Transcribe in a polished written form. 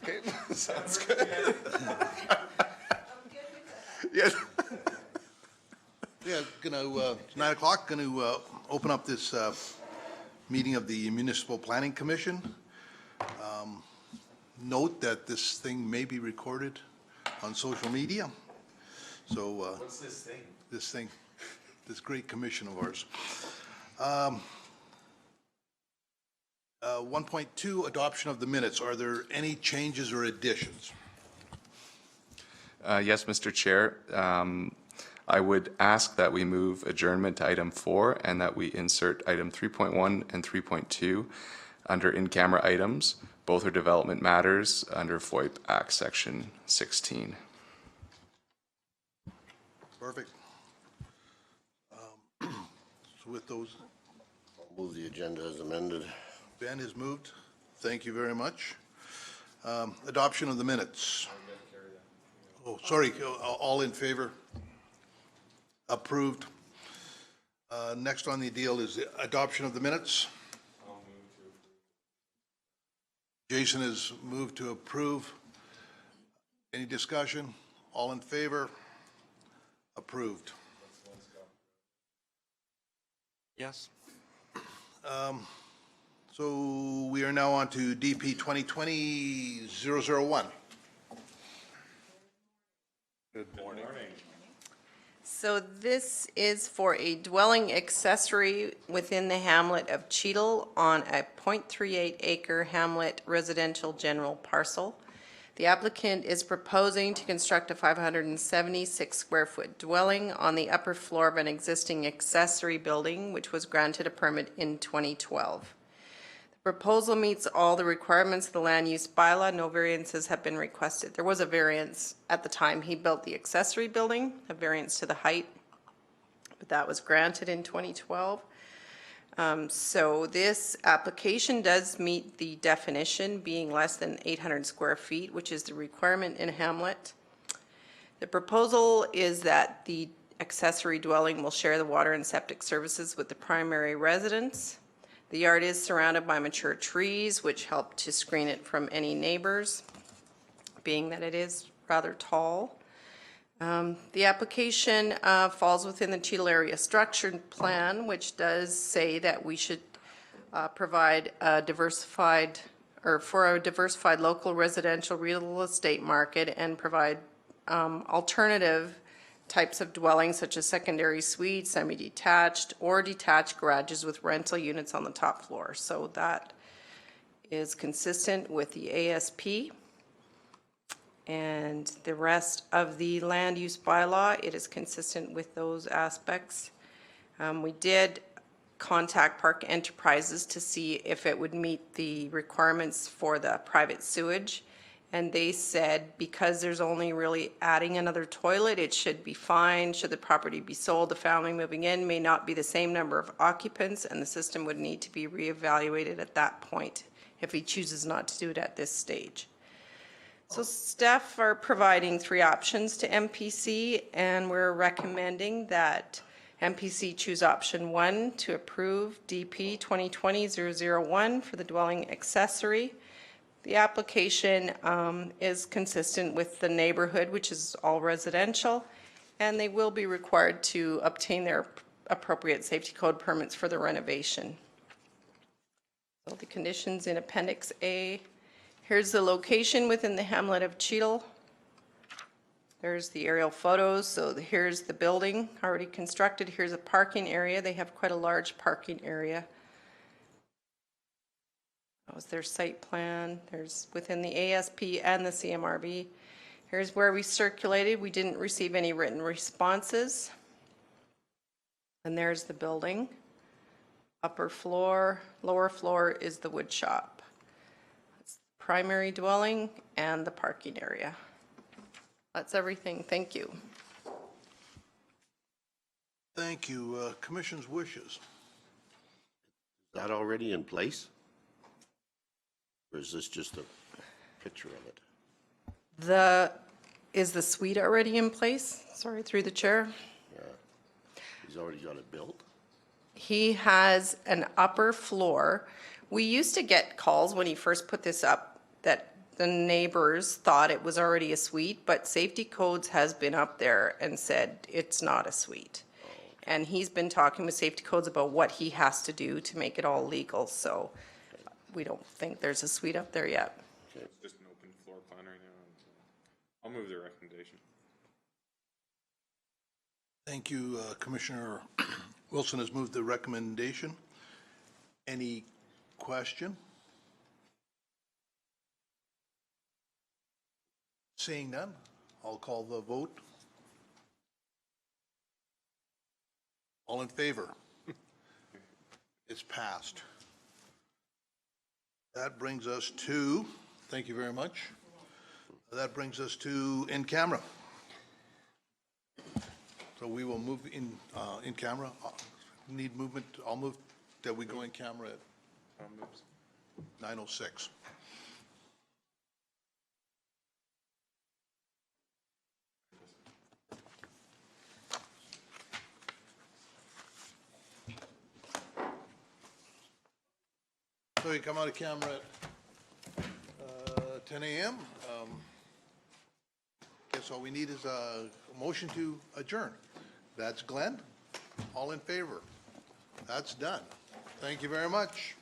Okay, sounds good. Yeah. Yeah, it's 9 o'clock, going to open up this meeting of the Municipal Planning Commission. Note that this thing may be recorded on social media. So What's this thing? This great commission of ours. 1.2, adoption of the minutes. Are there any changes or additions? Yes, Mr. Chair. I would ask that we move adjournment to item 4 and that we insert item 3.1 and 3.2 under in-camera items. Both are development matters under FOIP Act Section 16. Perfect. So with those, I'll move the agenda as amended. Ben has moved. Thank you very much. Adoption of the minutes. Oh, sorry, all in favor? Approved. Next on the deal is the adoption of the minutes. Jason has moved to approve. Any discussion? All in favor? Approved. Yes. So we are now on to DP 2020-001. Good morning. So this is for a dwelling accessory within the hamlet of Cheadle on a 0.38 acre hamlet residential general parcel. The applicant is proposing to construct a 576 square foot dwelling on the upper floor of an existing accessory building, which was granted a permit in 2012. The proposal meets all the requirements of the land use bylaw. No variances have been requested. There was a variance at the time he built the accessory building, a variance to the height, but that was granted in 2012. So this application does meet the definition, being less than 800 square feet, which is the requirement in a hamlet. The proposal is that the accessory dwelling will share the water and septic services with the primary residence. The yard is surrounded by mature trees, which help to screen it from any neighbors, being that it is rather tall. The application falls within the Cheadle area structure plan, which does say that we should provide a diversified local residential real estate market and provide alternative types of dwellings such as secondary suites, semi-detached, or detached garages with rental units on the top floor. So that is consistent with the ASP. And the rest of the land use bylaw, it is consistent with those aspects. We did contact Park Enterprises to see if it would meet the requirements for the private sewage. And they said because there's only really adding another toilet, it should be fine. Should the property be sold, the family moving in may not be the same number of occupants, and the system would need to be reevaluated at that point if he chooses not to do it at this stage. So staff are providing 3 options to MPC, and we're recommending that MPC choose option 1 to approve DP 2020-001 for the dwelling accessory. The application is consistent with the neighborhood, which is all residential, and they will be required to obtain their appropriate safety code permits for the renovation. So the conditions in Appendix A. Here's the location within the hamlet of Cheadle. There's the aerial photos. So here's the building already constructed. Here's a parking area. They have quite a large parking area. That was their site plan. There's within the ASP and the CMRB. Here's where we circulated. We didn't receive any written responses. And there's the building. Upper floor, lower floor is the wood shop. Primary dwelling and the parking area. That's everything. Thank you. Thank you. Commission's wishes. Is that already in place? Or is this just a picture of it? Is the suite already in place? Sorry, through the chair. Yeah. He's already got it built? He has an upper floor. We used to get calls when he first put this up that the neighbors thought it was already a suite, but Safety Codes has been up there and said it's not a suite. And he's been talking with Safety Codes about what he has to do to make it all legal, so we don't think there's a suite up there yet. It's just an open floor plan right now. I'll move the recommendation. Thank you, Commissioner Wilson has moved the recommendation. Any question? Seeing none, I'll call the vote. All in favor? It's passed. That brings us to, thank you very much. That brings us to in camera. So we will move in camera. Need movement, I'll move that we go in camera at 9:06. So you come out of camera at 10 a.m. Guess all we need is a motion to adjourn. That's Glenn. All in favor? That's done. Thank you very much.